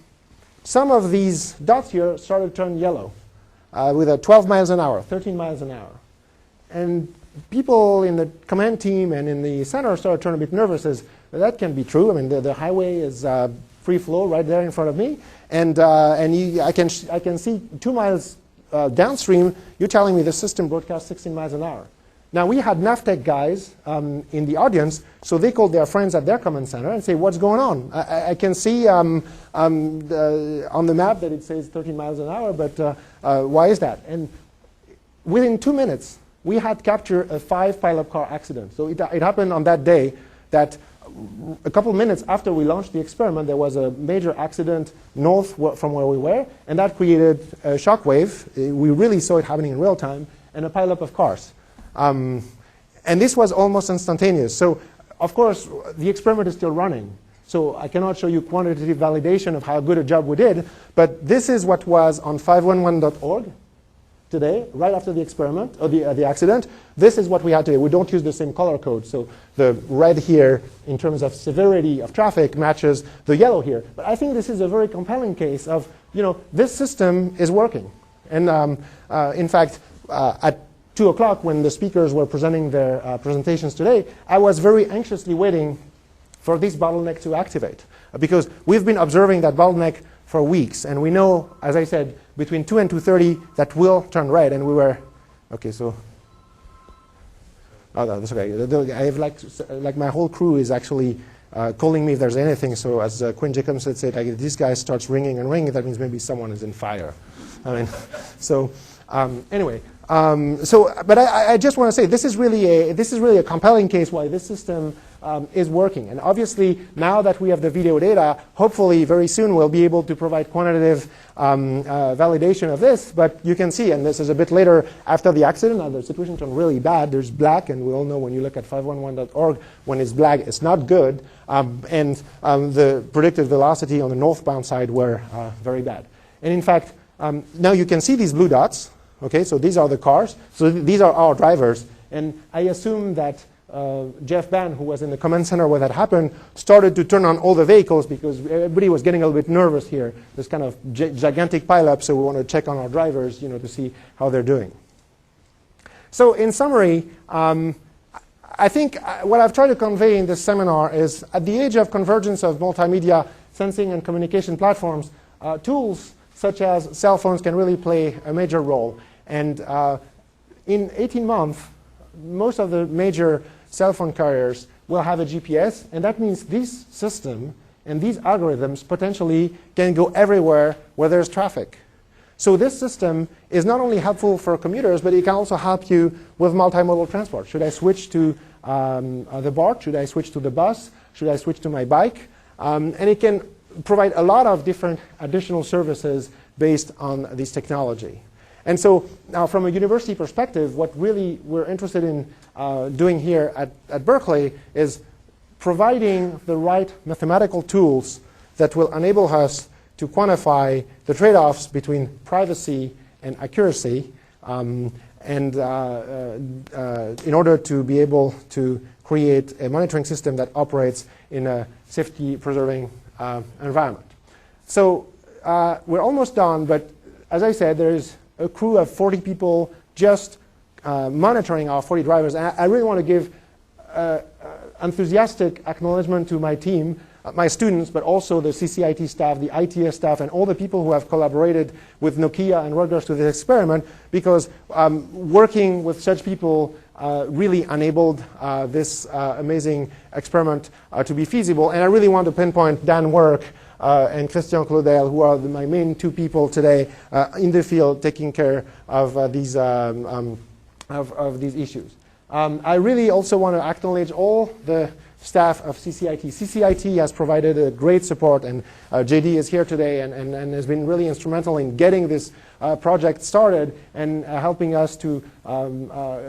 of these dots here started to turn yellow with 12 miles an hour, 13 miles an hour. And people in the command team and in the center started turning a bit nervous as that can be true. I mean, the highway is free flow right there in front of me. And I can see 2 miles downstream, you're telling me the system broadcasts 16 miles an hour. Now, we had NAVTech guys in the audience, so they called their friends at their command center and say, what's going on? I can see on the map that it says 13 miles an hour, but why is that? And within 2 minutes, we had captured a 5 pileup car accident. So it happened on that day that a couple minutes after we launched the experiment, there was a major accident north from where we were, and that created a shock wave. We really saw it happening in real time, and a pileup of cars. And this was almost instantaneous. So, of course, the experiment is still running. So I cannot show you quantitative validation of how good a job we did, but this is what was on 511.org today, right after the experiment, or the accident. This is what we had today. We don't use the same color code. So the red here, in terms of severity of traffic, matches the yellow here. But I think this is a very compelling case of, you know, this system is working. And in fact, at 2 o'clock, when the speakers were presenting their presentations today, I was very anxiously waiting for this bottleneck to activate. Because we've been observing that bottleneck for weeks. And we know, as I said, between 2 and 2:30, that will turn red. And we were, OK, so. Oh, no, that's OK. I have like my whole crew is actually calling me if there's anything. So as Quinn Jacobs said, like, if this guy starts ringing and ringing, that means maybe someone is in fire. I mean, so anyway. But I just want to say this is really a compelling case why this system is working. And obviously, now that we have the video data, hopefully very soon we'll be able to provide quantitative validation of this. But you can see, and this is a bit later after the accident, now the situation turned really bad. There's black, and we all know when you look at 511.org, when it's black, it's not good. The predicted velocity on the northbound side were very bad. And in fact, now you can see these blue dots. Okay, so these are the cars. So these are our drivers. And I assume that Jeff Ban, who was in the command center where that happened, started to turn on all the vehicles because everybody was getting a little bit nervous here. This kind of gigantic pileup, so we want to check on our drivers, to see how they're doing. So in summary, I think what I've tried to convey in this seminar is at the age of convergence of multimedia sensing and communication platforms, tools such as cell phones can really play a major role. And in 18 months, most of the major cell phone carriers will have a GPS, and that means this system and these algorithms potentially can go everywhere where there's traffic. So this system is not only helpful for commuters, but it can also help you with multimodal transport. Should I switch to the BART? Should I switch to the bus? Should I switch to my bike? And it can provide a lot of different additional services based on this technology. And so now from a university perspective, what really we're interested in doing here at Berkeley is providing the right mathematical tools that will enable us to quantify the trade-offs between privacy and accuracy in order to be able to create a monitoring system that operates in a safety-preserving environment. So we're almost done, but as I said, there is a crew of 40 people just monitoring our 40 drivers. And I really want to give enthusiastic acknowledgement to my team, my students, but also the CCIT staff, the ITS staff, and all the people who have collaborated with Nokia and Rutgers to this experiment, because working with such people really enabled this amazing experiment to be feasible. And I really want to pinpoint Dan Work and Christian Claudel, who are my main two people today in the field taking care of these issues. I really also want to acknowledge all the staff of CCIT. CCIT has provided a great support, and JD is here today and has been really instrumental in getting this project started and helping us to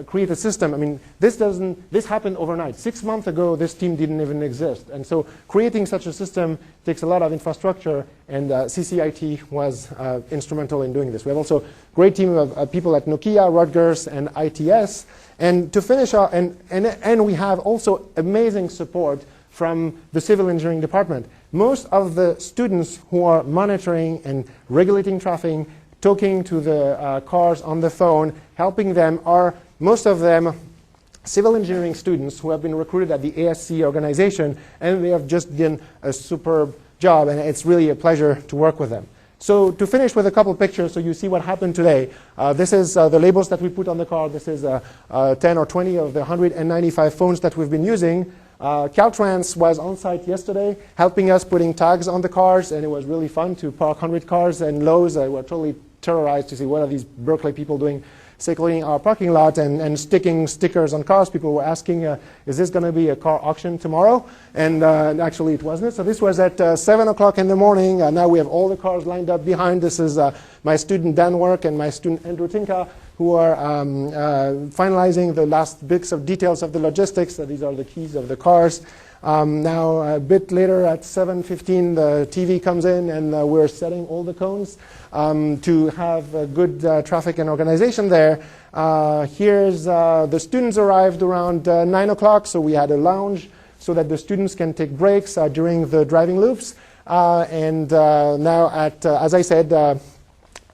create a system. I mean, this happened overnight. 6 months ago, this team didn't even exist. And so creating such a system takes a lot of infrastructure, and CCIT was instrumental in doing this. We have also a great team of people at Nokia, Rutgers, and ITS. And to finish off, and we have also amazing support from the civil engineering department. Most of the students who are monitoring and regulating traffic, talking to the cars on the phone, helping them, are most of them civil engineering students who have been recruited at the ASC organization, and they have just done a superb job, and it's really a pleasure to work with them. So to finish with a couple pictures so you see what happened today, this is the labels that we put on the car. This is 10 or 20 of the N95 phones that we've been using. Caltrans was on site yesterday helping us putting tags on the cars, and it was really fun to park 100 cars, and Lowe's were totally terrorized to see what are these Berkeley people doing circling our parking lot and sticking stickers on cars. People were asking, is this going to be a car auction tomorrow? And actually it wasn't. So this was at 7 o'clock in the morning. Now we have all the cars lined up behind. This is my student Dan Work and my student Andrew Tinka, who are finalizing the last bits of details of the logistics. So these are the keys of the cars. Now a bit later at 7:15 the TV comes in, and we're setting all the cones to have good traffic and organization there. Here's the students arrived around 9 o'clock, so we had a lounge so that the students can take breaks during the driving loops. And now at, as I said,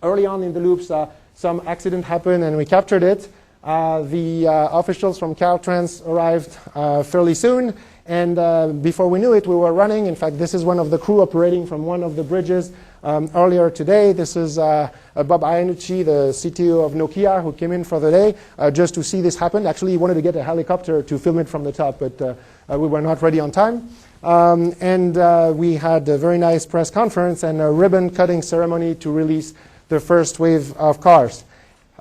early on in the loops, some accident happened and we captured it. The officials from Caltrans arrived fairly soon. And before we knew it, we were running. In fact, this is one of the crew operating from one of the bridges earlier today. This is Bob Iannucci, the CTO of Nokia, who came in for the day just to see this happen. Actually, he wanted to get a helicopter to film it from the top, but we were not ready on time. And we had a very nice press conference and a ribbon-cutting ceremony to release the first wave of cars.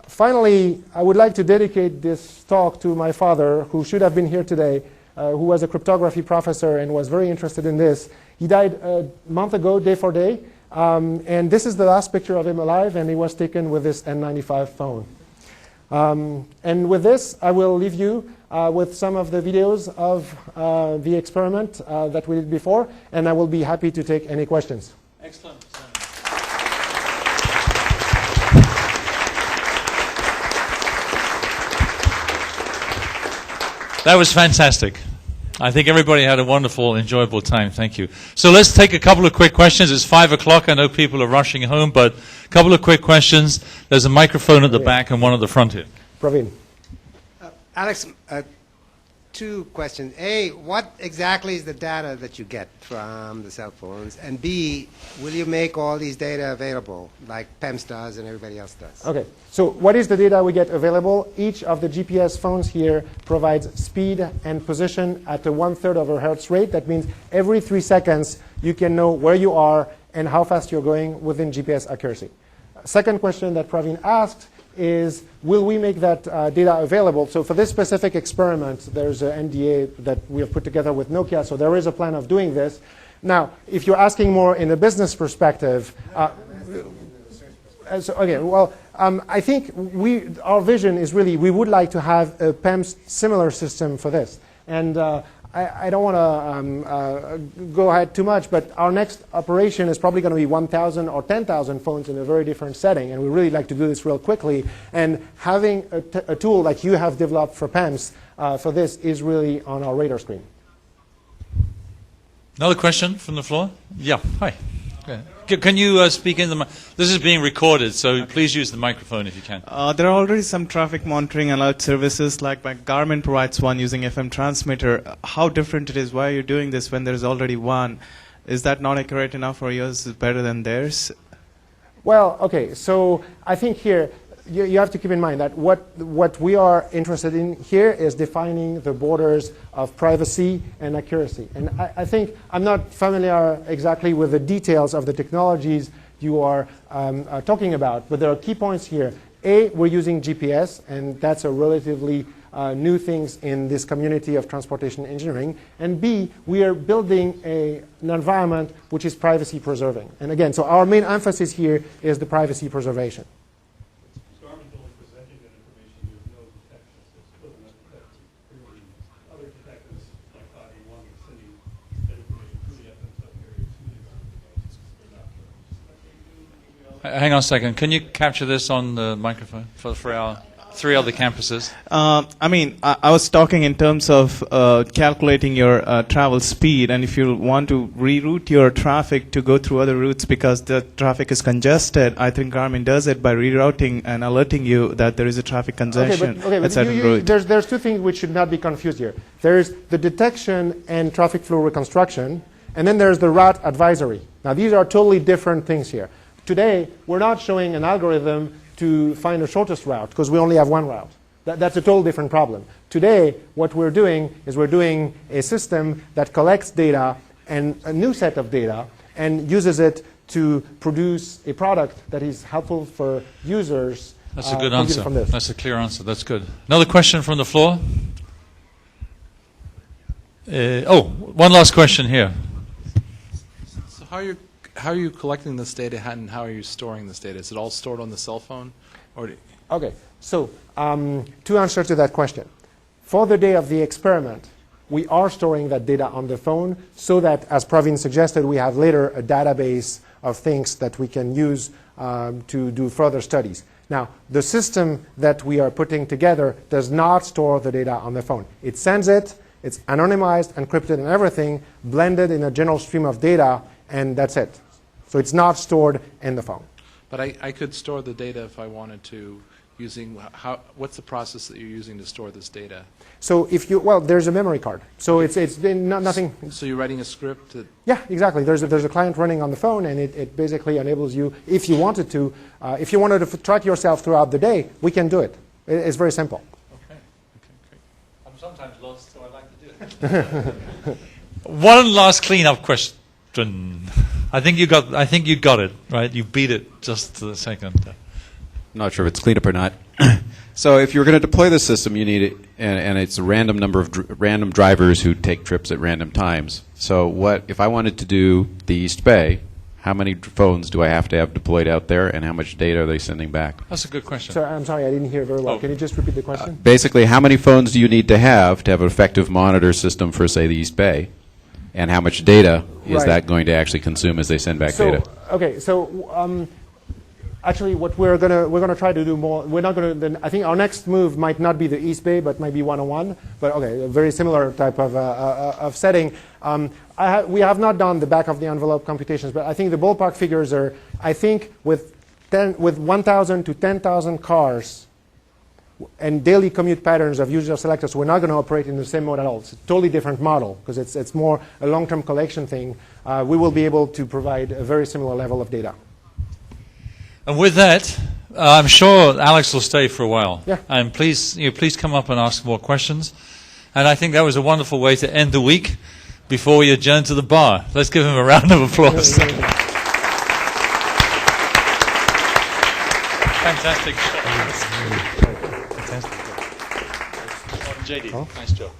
Finally, I would like to dedicate this talk to my father, who should have been here today. who was a cryptography professor and was very interested in this. He died a month ago, day for day. And this is the last picture of him alive, and he was taken with this N95 phone. And with this, I will leave you with some of the videos of the experiment that we did before, and I will be happy to take any questions. Excellent. That was fantastic. I think everybody had a wonderful, enjoyable time. Thank you. So let's take a couple of quick questions. It's 5 o'clock. I know people are rushing home, but a couple of quick questions. There's a microphone at the back and one at the front here. Praveen. Alex, 2 questions. A, what exactly is the data that you get from the cell phones? And B, will you make all these data available, like PEMS does and everybody else does? Okay, so what is the data we get available? Each of the GPS phones here provides speed and position at a 1/3 of a hertz rate. That means every 3 seconds you can know where you are and how fast you're going within GPS accuracy. Second question that Praveen asked is, will we make that data available? So for this specific experiment, there's an NDA that we have put together with Nokia, so there is a plan of doing this. Now, if you're asking more in a business perspective, I think our vision is really, we would like to have a PEMS similar system for this. And I don't want to go ahead too much, but our next operation is probably going to be 1,000 or 10,000 phones in a very different setting, and we really like to do this real quickly. And having a tool like you have developed for PEMS for this is really on our radar screen. Another question from the floor? Yeah, hi. Okay. Can you speak in the This is being recorded, so please use the microphone if you can. There are already some traffic monitoring alert services, like my Garmin provides one using FM transmitter. How different it is? Why are you doing this when there's already one? Is that not accurate enough, or yours is better than theirs? Well, okay, so I think here you have to keep in mind that what we are interested in here is defining the borders of privacy and accuracy. And I think I'm not familiar exactly with the details of the technologies you are talking about, but there are key points here. A, we're using GPS, and that's a relatively new thing in this community of transportation engineering. And B, we are building an environment which is privacy preserving. And again, so our main emphasis here is the privacy preservation. Hang on a second. Can you capture this on the microphone for our 3 other campuses? I was talking in terms of calculating your travel speed, and if you want to reroute your traffic to go through other routes because the traffic is congested, I think Garmin does it by rerouting and alerting you that there is a traffic congestion at certain route. There's 2 things which should not be confused here. There's the detection and traffic flow reconstruction, and then there's the route advisory. Now, these are totally different things here. Today, we're not showing an algorithm to find the shortest route because we only have one route. That's a totally different problem. Today, what we're doing is we're doing a system that collects data and a new set of data and uses it to produce a product that is helpful for users. That's a good answer. That's a clear answer. That's good. Another question from the floor? One last question here. So how are you collecting this data and how are you storing this data? Is it all stored on the cell phone? Okay, so to answer to that question, for the day of the experiment, we are storing that data on the phone so that, as Praveen suggested, we have later a database of things that we can use to do further studies. Now, the system that we are putting together does not store the data on the phone. It sends it, it's anonymized, encrypted, and everything, blended in a general stream of data, and that's it. So it's not stored in the phone. But I could store the data if I wanted to using, what's the process that you're using to store this data? So there's a memory card. So it's nothing. So you're writing a script? Yeah, exactly. There's a client running on the phone, and it basically enables you, if you wanted to, if you wanted to track yourself throughout the day, we can do it. It's very simple. Okay, great. I'm sometimes lost, so I like to do it. One last cleanup question. I think you got it, right? You beat it just to the second. not sure if it's clean up or not. So if you're going to deploy the system, you need it, and it's a random number of random drivers who take trips at random times. So what if I wanted to do the East Bay? How many phones do I have to have deployed out there, and how much data are they sending back? That's a good question. So I'm sorry, I didn't hear very well. Oh. Can you just repeat the question? Basically, how many phones do you need to have an effective monitor system for, say, the East Bay? And how much data is Right. that going to actually consume as they send back data? Okay, so actually, what we're gonna try to do more. We're not gonna. I think our next move might not be the East Bay, but might be 101. But okay, a very similar type of setting. We have not done the back of the envelope computations, but I think the ballpark figures are. I think with 1,000 to 10,000 cars and daily commute patterns of user selectors, we're not going to operate in the same mode at all. It's a totally different model because it's more a long-term collection thing. We will be able to provide a very similar level of data. And with that, I'm sure Alex will stay for a while. Yeah. And please come up and ask more questions. And I think that was a wonderful way to end the week before we adjourn to the bar. Let's give him a round of applause. Fantastic. Fantastic. JD, nice job.